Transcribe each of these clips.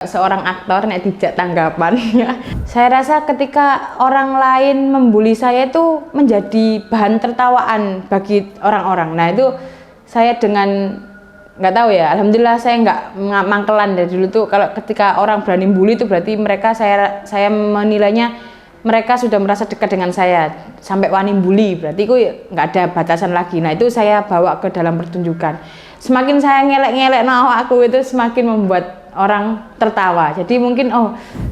Seorang aktor nek dijak tanggapan ya. Saya rasa ketika orang lain membuli saya itu menjadi bahan tertawaan bagi orang-orang. Nah itu saya dengan nggak tahu ya, alhamdulillah saya nggak mangkelan dari dulu tuh. Kalau ketika orang berani bully itu berarti mereka saya menilainya mereka sudah merasa dekat dengan saya sampai wani bully, berarti itu nggak ada batasan lagi. Nah itu saya bawa ke dalam pertunjukan. Semakin saya ngelek-ngelek aku itu semakin membuat orang tertawa. Jadi mungkin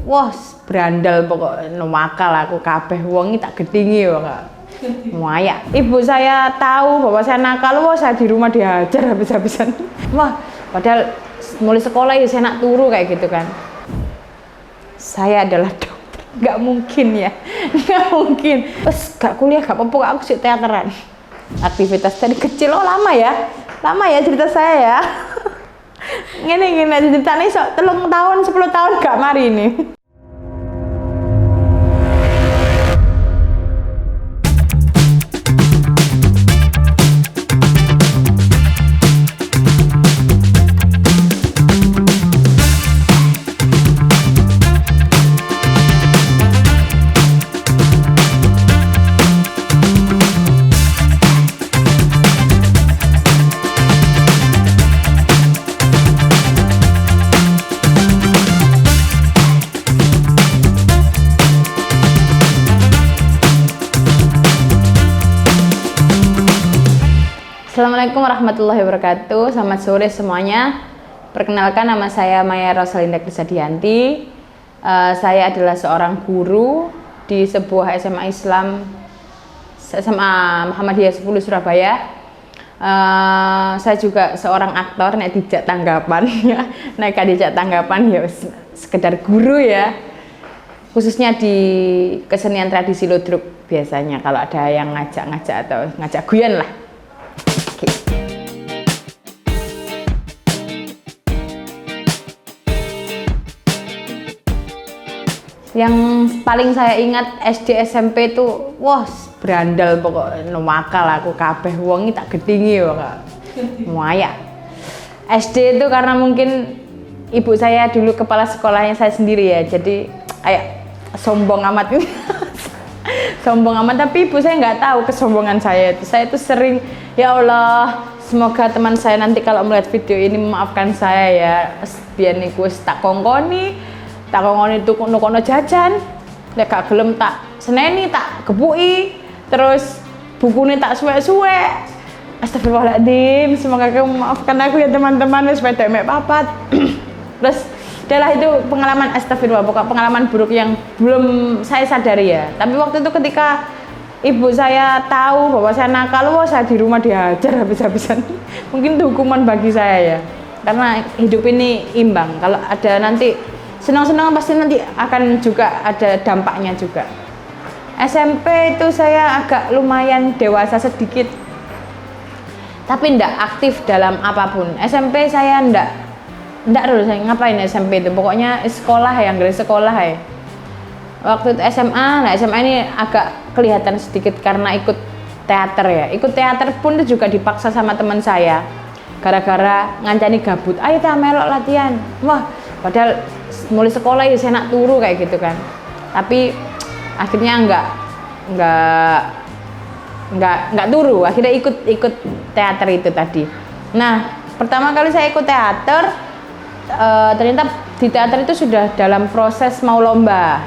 wah berandal pokok nomakal aku kabeh wong iki tak gedhingi kok. Muayak. Ibu saya tahu bahwa saya nakal, wah saya di rumah dihajar habis-habisan. Wah, padahal mulai sekolah ya saya nak turu kayak gitu kan. Saya adalah dokter. Nggak mungkin ya. Nggak mungkin. Terus gak kuliah gak apa-apa, aku sih teateran. Aktivitas dari kecil lama ya. Lama ya cerita saya ya. Ngene ceritanya sok 3 tahun 10 tahun gak mari ini. Assalamualaikum warahmatullahi wabarakatuh. Selamat sore semuanya. Perkenalkan, nama saya Maya Rosalinda Krisadianti. Saya adalah seorang guru di sebuah SMA Islam, SMA Muhammadiyah 10 Surabaya. Saya juga seorang aktor nek dijak tanggapan ya. Nek dijak tanggapan ya sekedar guru ya. Khususnya di kesenian tradisi ludruk biasanya kalau ada yang ngajak-ngajak atau ngajak guyon lah. Yang paling saya ingat SD SMP itu wah berandal pokok nomakal aku kabeh wong iki tak gedhingi kok. Muayak. SD itu karena mungkin ibu saya dulu kepala sekolahnya saya sendiri ya, jadi kayak sombong amat. Sombong amat, tapi ibu saya nggak tahu kesombongan saya itu. Saya itu sering, ya Allah, semoga teman saya nanti kalau melihat video ini memaafkan saya ya. Biar niku tak kongkoni nukono jajan, lek gak gelem tak seneni, tak gepuki, terus bukune tak suwek-suwek. Astagfirullahaladzim, semoga kamu memaafkan aku ya teman-teman, wis pada mek papat. Terus adalah itu pengalaman astagfirullah, pokok pengalaman buruk yang belum saya sadari ya. Tapi waktu itu ketika ibu saya tahu bahwa saya nakal, wah saya di rumah dihajar habis-habisan. Mungkin itu hukuman bagi saya ya. Karena hidup ini imbang. Kalau ada nanti senang-senang pasti nanti akan juga ada dampaknya juga. SMP itu saya agak lumayan dewasa sedikit, tapi ndak aktif dalam apapun. SMP saya ndak dulu saya ngapain SMP itu, pokoknya sekolah ya, nggak sekolah ya. Waktu itu SMA, nah SMA ini agak kelihatan sedikit karena ikut teater ya. Ikut teater pun itu juga dipaksa sama teman saya, gara-gara ngancani gabut, ayo kita melok latihan. Wah, padahal mulai sekolah ya saya nak turu kayak gitu kan. Tapi akhirnya nggak turu, akhirnya ikut teater itu tadi. Nah, pertama kali saya ikut teater, ternyata di teater itu sudah dalam proses mau lomba.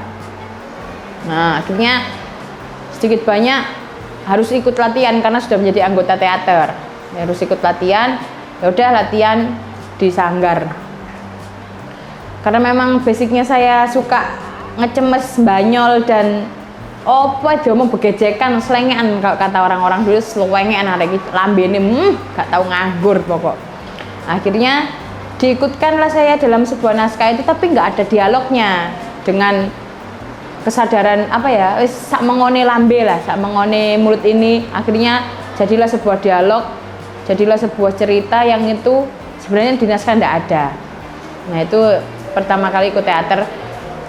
Nah, akhirnya sedikit banyak harus ikut latihan karena sudah menjadi anggota teater. Harus ikut latihan, ya udah latihan di sanggar. Karena memang basicnya saya suka ngecemes, banyol, dan dia mau begejekan, selengean kalau kata orang-orang dulu, selengean ada gitu, lambene gak tahu nganggur pokok. Akhirnya diikutkanlah saya dalam sebuah naskah itu, tapi nggak ada dialognya, dengan kesadaran apa ya, sak mengone lambe lah, sak mengone mulut ini. Akhirnya jadilah sebuah dialog, jadilah sebuah cerita yang itu sebenarnya di naskah nggak ada. Nah itu pertama kali ikut teater.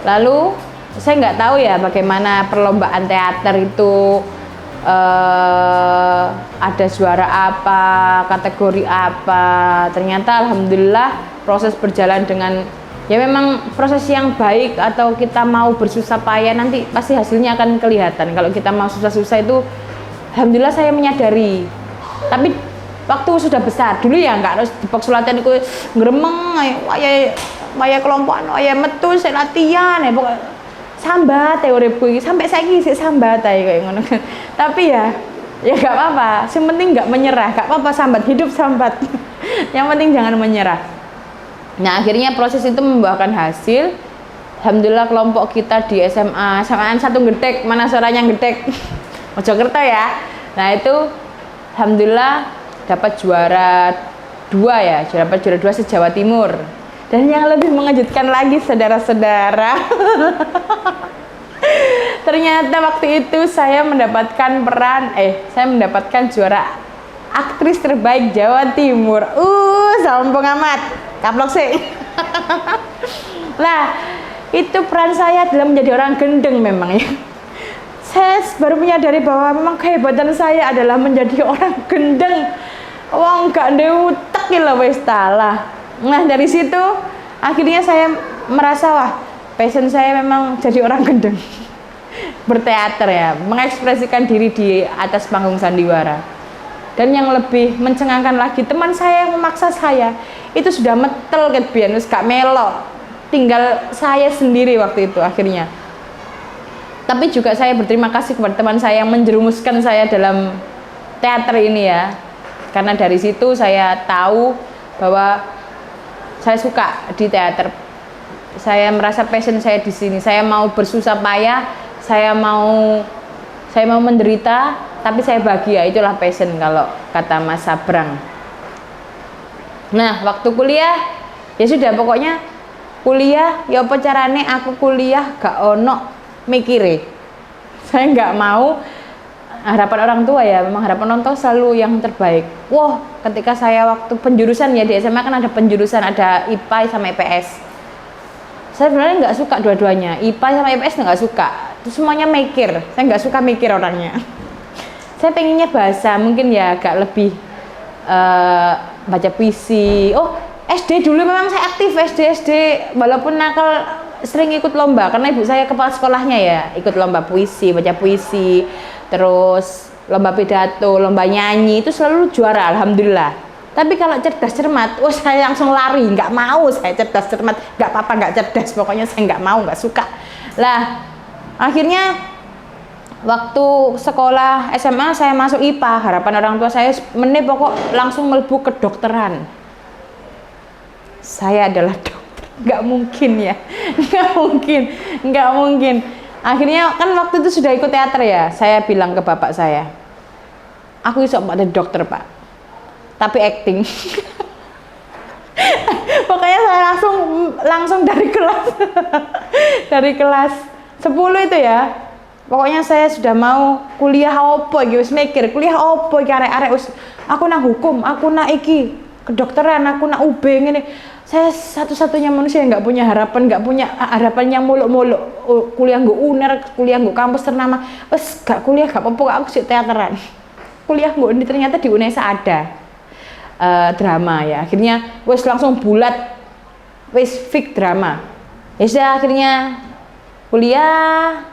Lalu saya nggak tahu ya bagaimana perlombaan teater itu, ada juara apa, kategori apa. Ternyata alhamdulillah proses berjalan dengan ya memang proses yang baik atau kita mau bersusah payah nanti pasti hasilnya akan kelihatan. Kalau kita mau susah-susah itu alhamdulillah saya menyadari. Tapi waktu sudah besar dulu ya nggak harus dipaksa latihan itu ngeremeng waya kelompokan waya metu saya latihan ya pokoknya sambat ya uripku iki sampai saiki sik sambat ae kayak ngono. Tapi ya nggak apa-apa, yang penting nggak menyerah, nggak apa-apa sambat, hidup sambat. Yang penting jangan menyerah. Nah akhirnya proses itu membuahkan hasil. Alhamdulillah kelompok kita di SMA 1 Gedek, mana suaranya Gedek Mojokerto ya. Nah itu alhamdulillah dapat juara 2 ya, dapat juara 2 se-Jawa Timur. Dan yang lebih mengejutkan lagi saudara-saudara, ternyata waktu itu saya mendapatkan juara aktris terbaik Jawa Timur. Sombong amat, kaplok sih. Nah, itu peran saya adalah menjadi orang gendeng memang ya. Saya baru menyadari bahwa memang kehebatan saya adalah menjadi orang gendeng. Wong gak ndek utek lho wis talah. Nah dari situ akhirnya saya merasa wah passion saya memang jadi orang gendeng. Berteater ya, mengekspresikan diri di atas panggung sandiwara. Dan yang lebih mencengangkan lagi, teman saya yang memaksa saya itu sudah metel ket biyen wis gak melo. Tinggal saya sendiri waktu itu akhirnya. Tapi juga saya berterima kasih kepada teman saya yang menjerumuskan saya dalam teater ini ya. Karena dari situ saya tahu bahwa saya suka di teater. Saya merasa passion saya di sini. Saya mau bersusah payah, saya mau menderita, tapi saya bahagia. Itulah passion kalau kata Mas Sabrang. Nah, waktu kuliah ya sudah pokoknya kuliah ya apa carane aku kuliah gak ono mikire. Saya nggak mau harapan orang tua ya, memang harapan orang tua selalu yang terbaik. Wah, ketika saya waktu penjurusan ya di SMA kan ada penjurusan, ada IPA sama IPS. Saya sebenarnya nggak suka dua-duanya, IPA sama IPS nggak suka. Itu semuanya mikir, saya nggak suka mikir orangnya. Saya pengennya bahasa, mungkin ya agak lebih baca puisi. Oh, SD dulu memang saya aktif SD walaupun nakal sering ikut lomba karena ibu saya kepala sekolahnya ya, ikut lomba puisi, baca puisi, terus lomba pidato, lomba nyanyi itu selalu juara alhamdulillah. Tapi kalau cerdas cermat, saya langsung lari, nggak mau saya cerdas cermat, nggak apa-apa nggak cerdas, pokoknya saya nggak mau, nggak suka. Lah akhirnya waktu sekolah SMA saya masuk IPA, harapan orang tua saya pokok langsung melebu kedokteran. Saya adalah dokter, nggak mungkin ya, nggak mungkin. Akhirnya kan waktu itu sudah ikut teater ya, saya bilang ke bapak saya, aku iso jadi dokter pak, tapi acting. Pokoknya saya langsung dari kelas 10 itu ya. Pokoknya saya sudah mau kuliah opo iki, wis mikir kuliah opo iki arek-arek wis aku nang hukum, aku nang iki kedokteran, aku nang UB ngene. Saya satu-satunya manusia yang nggak punya harapan yang muluk-muluk. Kuliah nggo UNER, kuliah nggo kampus ternama. Wes gak kuliah gak apa-apa, aku sih teateran. Kuliah nggo ini ternyata di UNESA ada drama ya. Akhirnya wes langsung bulat, wes fix drama. Ya sudah akhirnya kuliah.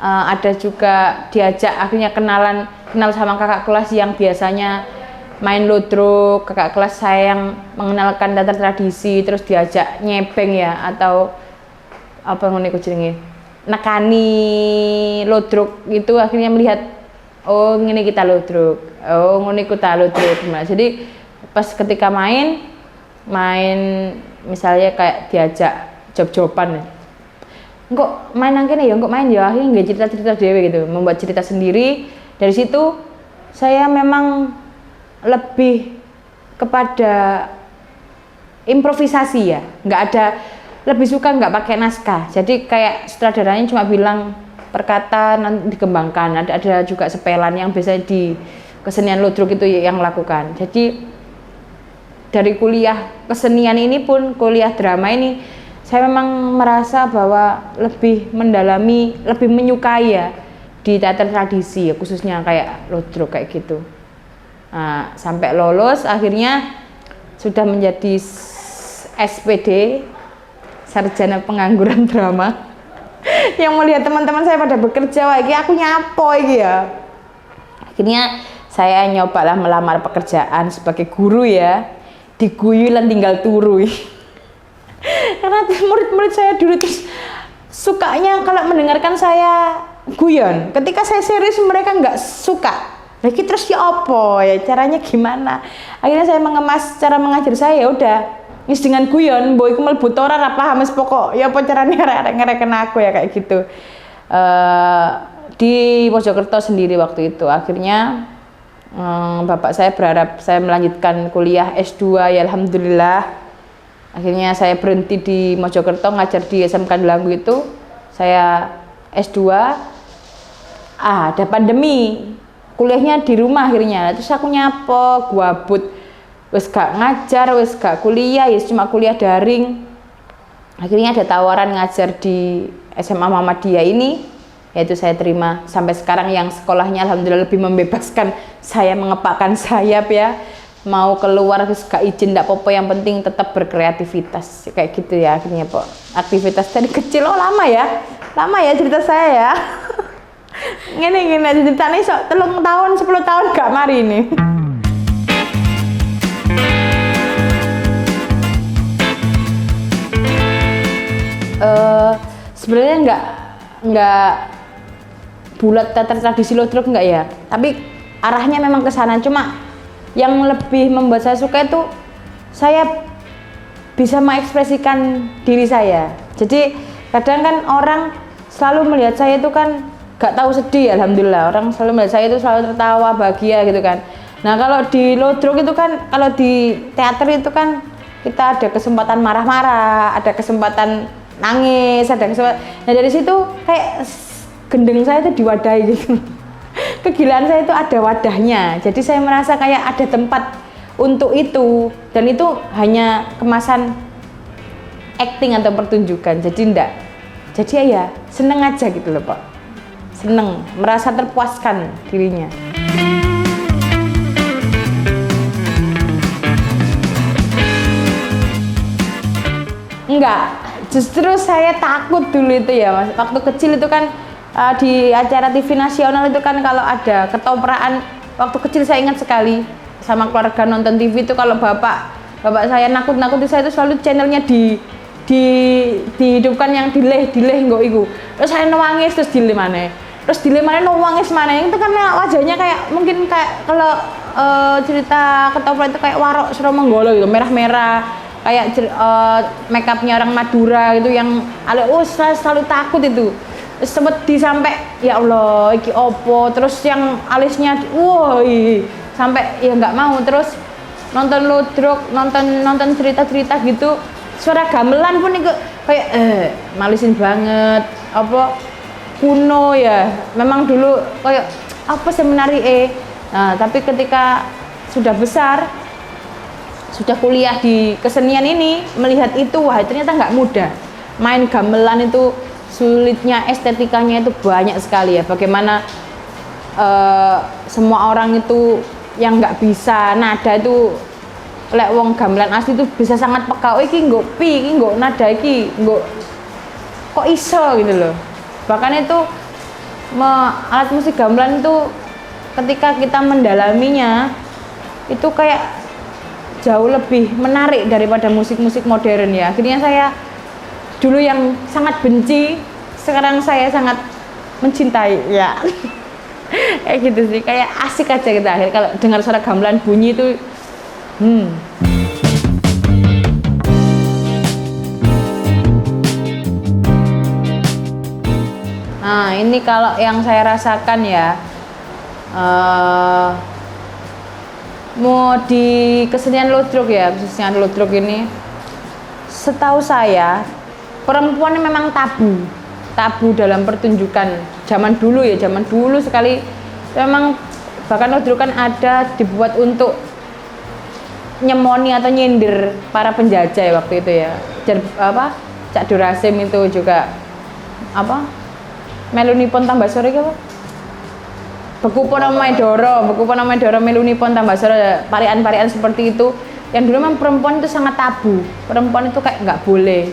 Ada juga diajak akhirnya kenal sama kakak kelas yang biasanya main ludruk, kakak kelas saya yang mengenalkan teater tradisi, terus diajak nyebeng ya atau apa ngono iku jenenge nekani ludruk itu akhirnya melihat oh ngene kita ludruk, oh ngono iku ta ludruk. Nah, jadi pas ketika main misalnya kayak diajak job-joban kok main nang kene ya, kok main ya, akhirnya nggak cerita-cerita dewe gitu, membuat cerita sendiri. Dari situ saya memang lebih kepada improvisasi ya, nggak ada, lebih suka nggak pakai naskah. Jadi kayak sutradaranya cuma bilang perkata nanti dikembangkan. Ada juga sepelan yang biasanya di kesenian ludruk itu yang lakukan. Jadi dari kuliah kesenian ini pun kuliah drama ini saya memang merasa bahwa lebih mendalami, lebih menyukai ya di teater tradisi ya, khususnya kayak ludruk kayak gitu. Nah, sampai lolos akhirnya sudah menjadi SPD sarjana pengangguran drama yang melihat teman-teman saya pada bekerja, wah iki aku nyapo iki ya. Akhirnya saya nyobalah melamar pekerjaan sebagai guru ya, diguyu lan tinggal turu. Karena murid-murid saya dulu terus sukanya kalau mendengarkan saya guyon. Ketika saya serius mereka nggak suka. Lagi terus ya apa ya caranya gimana? Akhirnya saya mengemas cara mengajar saya, ya udah wis dengan guyon, mbok iku mlebu ora paham wis pokok ya apa carane arek-arek aku ya kayak gitu. Di Mojokerto sendiri waktu itu. Akhirnya bapak saya berharap saya melanjutkan kuliah S2 ya alhamdulillah. Akhirnya saya berhenti di Mojokerto ngajar di SMK Delanggu itu. Saya S2. Ada pandemi. Kuliahnya di rumah akhirnya. Terus aku nyapo, guabut. Wis gak ngajar, wis gak kuliah, ya cuma kuliah daring. Akhirnya ada tawaran ngajar di SMA Muhammadiyah ini, yaitu saya terima. Sampai sekarang yang sekolahnya alhamdulillah lebih membebaskan saya mengepakkan sayap ya. Mau keluar terus gak izin ndak apa-apa, yang penting tetap berkreativitas. Kayak gitu ya akhirnya, Pak. Aktivitas dari kecil. Oh, lama ya cerita saya ya. Ngene ceritanya sok 3 tahun 10 tahun gak mari ini. Sebenarnya nggak bulat tradisi lodrok enggak ya, tapi arahnya memang ke sana. Cuma yang lebih membuat saya suka itu saya bisa mengekspresikan diri saya. Jadi kadang kan orang selalu melihat saya itu kan gak tahu sedih, alhamdulillah orang selalu melihat saya itu selalu tertawa bahagia gitu kan. Nah kalau di lodrok itu kan, kalau di teater itu kan kita ada kesempatan marah-marah, ada kesempatan nangis, ada kesempatan. Nah dari situ kayak gendeng saya itu diwadahi gitu. Kegilaan saya itu ada wadahnya. Jadi saya merasa kayak ada tempat untuk itu, dan itu hanya kemasan acting atau pertunjukan. Jadi enggak. Jadi ya seneng aja gitu loh, Pak. Seneng, merasa terpuaskan dirinya. Enggak. Justru saya takut dulu itu ya, Mas. Waktu kecil itu kan di acara TV nasional itu kan kalau ada ketopraan, waktu kecil saya ingat sekali sama keluarga nonton TV itu kalau bapak saya nakut-nakuti saya itu selalu channelnya dihidupkan yang dileh nggo iku. Terus saya nangis terus dileh maneh. Terus dileh maneh nangis maneh. Itu karena wajahnya kayak mungkin kayak kalau cerita ketoprak itu kayak warok Suromanggolo gitu, merah-merah. Kayak make upnya orang Madura gitu yang saya selalu takut itu. Sempat sampai ya Allah iki opo, terus yang alisnya woi sampai ya nggak mau. Terus nonton lodrok, nonton cerita-cerita gitu, suara gamelan pun itu kayak malisin banget, apa kuno ya. Memang dulu kayak apa seminari nah tapi ketika sudah besar, sudah kuliah di kesenian ini, melihat itu wah ternyata nggak mudah. Main gamelan itu sulitnya, estetikanya itu banyak sekali ya. Bagaimana semua orang itu yang nggak bisa nada itu, lek wong gamelan asli itu bisa sangat peka. Oh iki nggo pi, iki nggo nada, iki nggo kok iso gitu loh. Bahkan itu alat musik gamelan itu ketika kita mendalaminya itu kayak jauh lebih menarik daripada musik-musik modern ya. Akhirnya saya dulu yang sangat benci, sekarang saya sangat mencintai ya. Kayak gitu sih, kayak asik aja kita akhirnya kalau dengar suara gamelan bunyi itu. Nah ini kalau yang saya rasakan ya, mau di kesenian lodrok ya, khususnya lodrok ini, setahu saya perempuan memang tabu dalam pertunjukan zaman dulu ya, zaman dulu sekali. Memang bahkan lodrok kan ada dibuat untuk nyemoni atau nyindir para penjajah ya waktu itu ya. Cak Durasim itu juga melunipun tambah sore apa? Bekupon Namai Doro melunipun tambah sore, parian-parian seperti itu. Yang dulu memang perempuan itu sangat tabu. Perempuan itu kayak nggak boleh.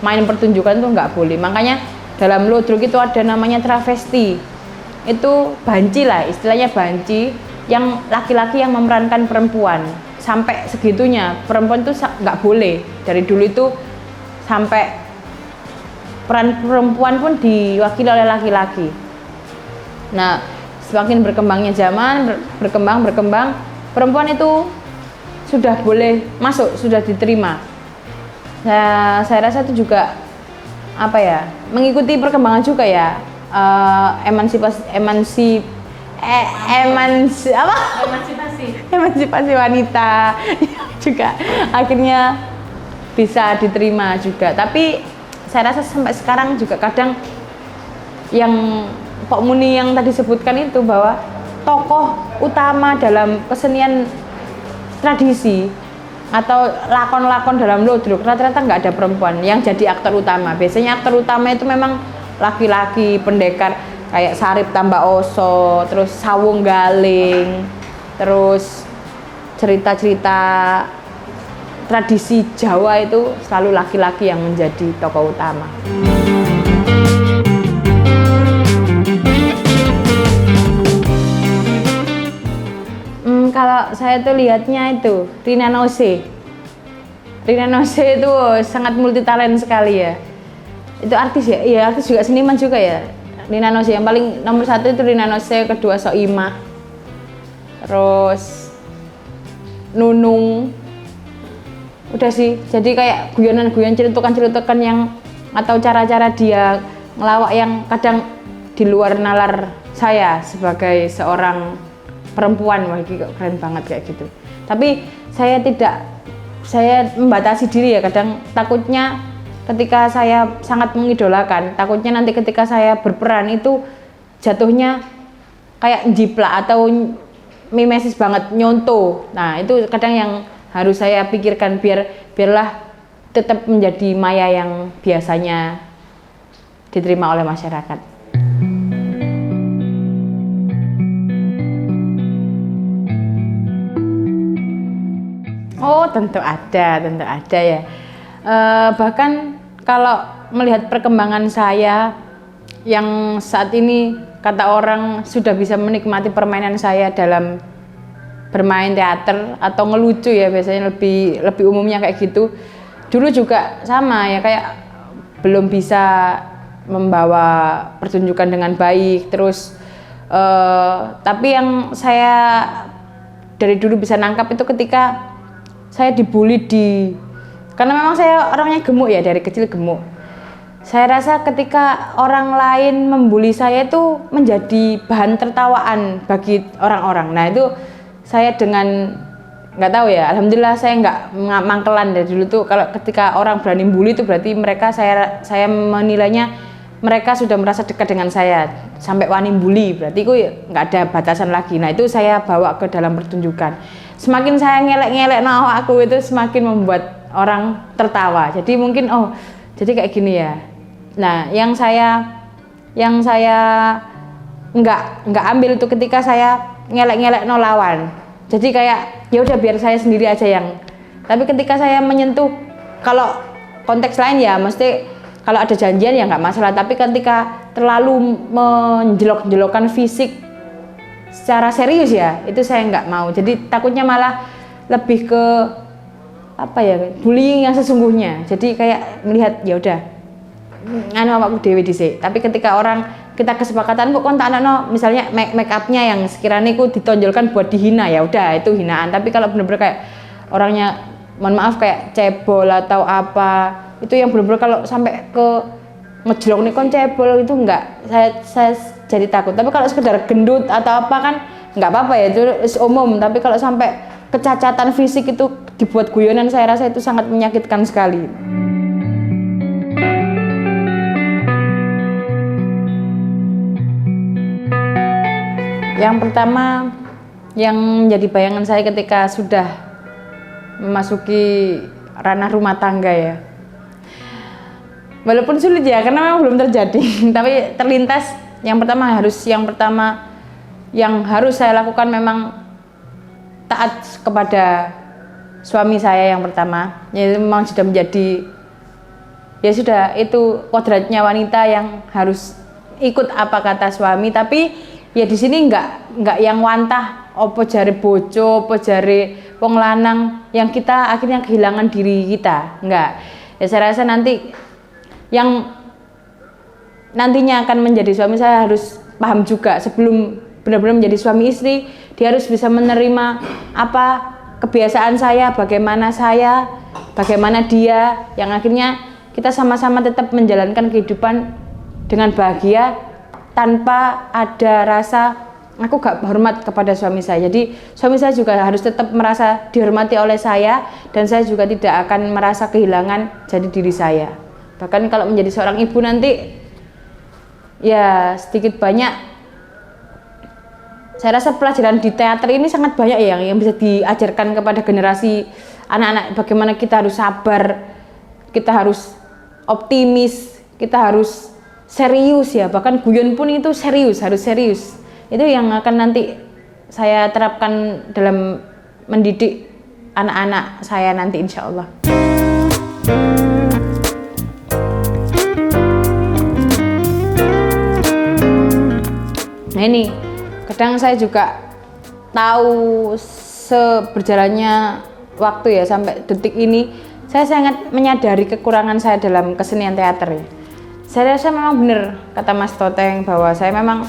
main pertunjukan tuh nggak boleh. Makanya dalam ludruk itu ada namanya travesti. Itu banci lah, istilahnya banci yang laki-laki yang memerankan perempuan. Sampai segitunya, perempuan tuh nggak boleh. Dari dulu itu sampai peran perempuan pun diwakili oleh laki-laki. Nah, semakin berkembangnya zaman, berkembang, perempuan itu sudah boleh masuk, sudah diterima. Nah, saya rasa itu juga apa ya, mengikuti perkembangan juga ya, emansipasi wanita juga akhirnya bisa diterima juga. Tapi saya rasa sampai sekarang juga kadang yang Pak Muni yang tadi sebutkan itu, bahwa tokoh utama dalam kesenian tradisi atau lakon-lakon dalam ludruk rata-rata nggak ada perempuan yang jadi aktor utama. Biasanya aktor utama itu memang laki-laki, pendekar kayak Sarip Tambak Oso, terus Sawung Galing, terus cerita-cerita tradisi Jawa itu selalu laki-laki yang menjadi tokoh utama. Kalau saya tuh lihatnya itu Rina Nose. Rina Nose itu sangat multitalent sekali ya. Itu artis ya, iya artis juga, seniman juga ya. Rina Nose yang paling nomor satu itu Rina Nose, kedua Soimah, terus Nunung. Udah sih, jadi kayak guyonan-guyonan, celutukan-celutukan yang atau cara-cara dia ngelawak yang kadang di luar nalar saya sebagai seorang perempuan. Wah, ini keren banget kayak gitu. Tapi saya membatasi diri ya, kadang takutnya ketika saya sangat mengidolakan, takutnya nanti ketika saya berperan itu jatuhnya kayak jiplak atau mimesis banget, nyontoh. Nah, itu kadang yang harus saya pikirkan biarlah tetap menjadi Maya yang biasanya diterima oleh masyarakat. Oh, tentu ada ya. Bahkan kalau melihat perkembangan saya yang saat ini, kata orang sudah bisa menikmati permainan saya dalam bermain teater atau ngelucu ya, biasanya lebih umumnya kayak gitu. Dulu juga sama ya, kayak belum bisa membawa pertunjukan dengan baik. Terus tapi yang saya dari dulu bisa nangkap itu ketika saya dibully karena memang saya orangnya gemuk ya, dari kecil gemuk. Saya rasa ketika orang lain membuli saya itu menjadi bahan tertawaan bagi orang-orang. Nah, itu saya dengan nggak tahu ya, alhamdulillah saya nggak mangkelan dari dulu tuh. Kalau ketika orang berani bully itu berarti mereka, saya menilainya mereka sudah merasa dekat dengan saya sampai wani bully, berarti itu nggak ada batasan lagi. Nah, itu saya bawa ke dalam pertunjukan. Semakin saya ngelek-ngelek awak aku itu semakin membuat orang tertawa. Jadi mungkin jadi kayak gini ya. Nah, yang saya nggak ambil itu ketika saya ngelek-ngelek lawan. Jadi kayak ya udah biar saya sendiri aja yang. Tapi ketika saya menyentuh, kalau konteks lain ya mesti kalau ada janjian ya nggak masalah. Tapi ketika terlalu menjelok-jelokkan fisik secara serius ya, itu saya nggak mau. Jadi takutnya malah lebih ke apa ya, bullying yang sesungguhnya. Jadi kayak melihat ya udah awakku dewe dhisik. Tapi ketika kita kesepakatan kok kontak anak misalnya make upnya yang sekiranya ku ditonjolkan buat dihina, ya udah itu hinaan. Tapi kalau bener-bener kayak orangnya mohon maaf kayak cebol atau apa, itu yang bener-bener kalau sampai ke ngejelok nih kon cebol itu enggak, saya jadi takut. Tapi kalau sekedar gendut atau apa kan nggak apa-apa ya, itu umum. Tapi kalau sampai kecacatan fisik itu dibuat guyonan, saya rasa itu sangat menyakitkan sekali. Yang pertama yang menjadi bayangan saya ketika sudah memasuki ranah rumah tangga ya, walaupun sulit ya karena memang belum terjadi tapi terlintas. Yang pertama yang harus saya lakukan memang taat kepada suami saya yang pertama, yaitu memang sudah menjadi ya sudah, itu kodratnya wanita yang harus ikut apa kata suami. Tapi ya di sini nggak yang wantah opo jare bojo, opo jare wong lanang yang kita akhirnya kehilangan diri kita. Enggak. Ya saya rasa nanti yang nantinya akan menjadi suami saya harus paham juga sebelum benar-benar menjadi suami istri, dia harus bisa menerima apa kebiasaan saya, bagaimana dia, yang akhirnya kita sama-sama tetap menjalankan kehidupan dengan bahagia tanpa ada rasa aku gak hormat kepada suami saya. Jadi suami saya juga harus tetap merasa dihormati oleh saya, dan saya juga tidak akan merasa kehilangan jadi diri saya. Bahkan kalau menjadi seorang ibu nanti ya sedikit banyak saya rasa pelajaran di teater ini sangat banyak ya yang bisa diajarkan kepada generasi anak-anak, bagaimana kita harus sabar, kita harus optimis, kita harus serius ya, bahkan guyon pun itu serius, harus serius. Itu yang akan nanti saya terapkan dalam mendidik anak-anak saya nanti, insya Allah. Nah ini, kadang saya juga tahu seberjalannya waktu ya sampai detik ini, saya sangat menyadari kekurangan saya dalam kesenian teater ya. Saya rasa memang benar kata Mas Toteng bahwa saya memang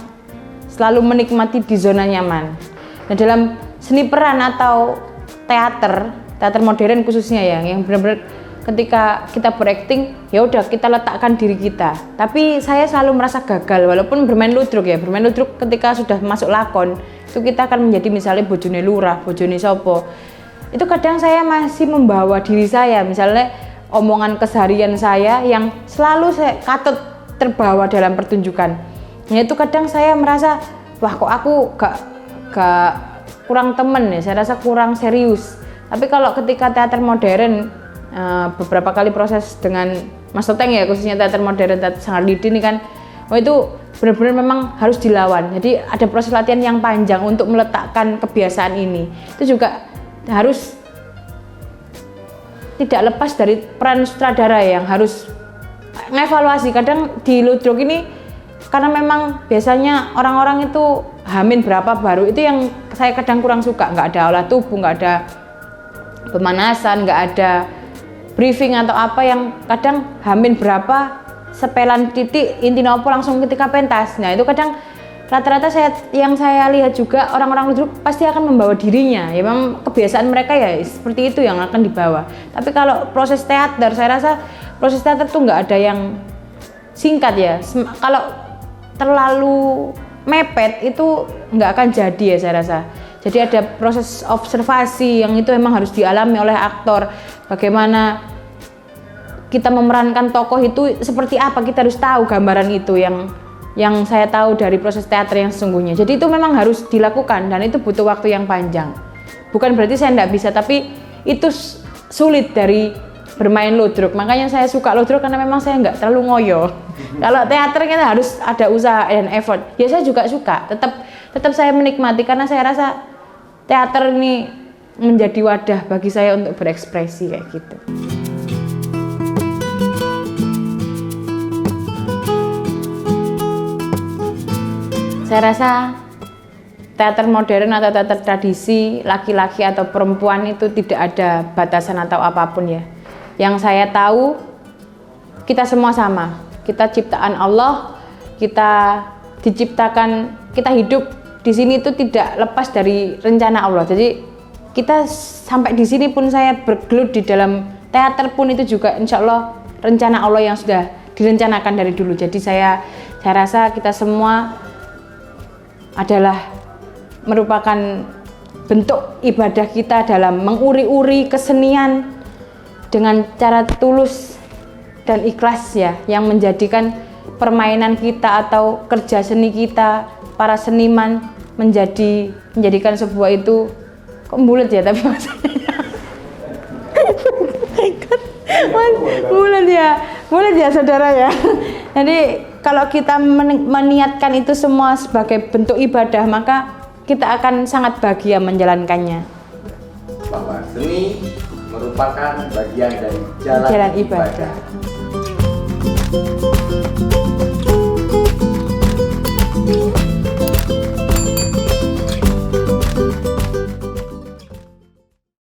selalu menikmati di zona nyaman. Nah dalam seni peran atau teater modern khususnya ya, yang benar-benar ketika kita berakting ya udah kita letakkan diri kita. Tapi saya selalu merasa gagal walaupun bermain ludruk ya. Bermain ludruk ketika sudah masuk lakon itu kita akan menjadi misalnya bojone lurah, bojone sopo. Itu kadang saya masih membawa diri saya, misalnya omongan keseharian saya yang selalu saya katut terbawa dalam pertunjukan. Nah itu kadang saya merasa wah kok aku gak kurang temen ya, saya rasa kurang serius. Tapi kalau ketika teater modern beberapa kali proses dengan Mas Toteng ya, khususnya teater modern, teater Sanggar Lidi ini kan, itu benar-benar memang harus dilawan. Jadi ada proses latihan yang panjang untuk meletakkan kebiasaan ini. Itu juga harus tidak lepas dari peran sutradara yang harus mengevaluasi. Kadang di ludruk ini karena memang biasanya orang-orang itu hamin berapa baru, itu yang saya kadang kurang suka. Nggak ada olah tubuh, nggak ada pemanasan, nggak ada briefing atau apa, yang kadang hamin berapa sepelan titik inti nopo langsung ketika pentas. Nah itu kadang rata-rata yang saya lihat juga orang-orang ludruk pasti akan membawa dirinya ya, memang kebiasaan mereka ya seperti itu yang akan dibawa. Tapi kalau proses teater, saya rasa proses teater tuh nggak ada yang singkat ya. Kalau terlalu mepet itu nggak akan jadi ya saya rasa. Jadi ada proses observasi yang itu memang harus dialami oleh aktor. Bagaimana kita memerankan tokoh itu seperti apa, kita harus tahu gambaran itu yang saya tahu dari proses teater yang sesungguhnya. Jadi itu memang harus dilakukan dan itu butuh waktu yang panjang. Bukan berarti saya tidak bisa, tapi itu sulit dari bermain ludruk. Makanya saya suka ludruk karena memang saya nggak terlalu ngoyo. Kalau teater kan harus ada usaha dan effort. Ya saya juga suka, tetap saya menikmati karena saya rasa teater ini menjadi wadah bagi saya untuk berekspresi kayak gitu. Saya rasa teater modern atau teater tradisi, laki-laki atau perempuan itu tidak ada batasan atau apapun ya. Yang saya tahu kita semua sama. Kita ciptaan Allah, kita diciptakan, kita hidup di sini itu tidak lepas dari rencana Allah. Jadi kita sampai di sini pun saya bergelut di dalam teater pun itu juga insya Allah rencana Allah yang sudah direncanakan dari dulu. Jadi saya rasa kita semua adalah merupakan bentuk ibadah kita dalam menguri-uri kesenian dengan cara tulus dan ikhlas ya, yang menjadikan permainan kita atau kerja seni kita, para seniman menjadikan sebuah itu kok bulat ya tapi maksudnya bulat ya saudara ya. Jadi kalau kita meniatkan itu semua sebagai bentuk ibadah, maka kita akan sangat bahagia menjalankannya. Bahwa seni merupakan bagian dari jalan ibadah.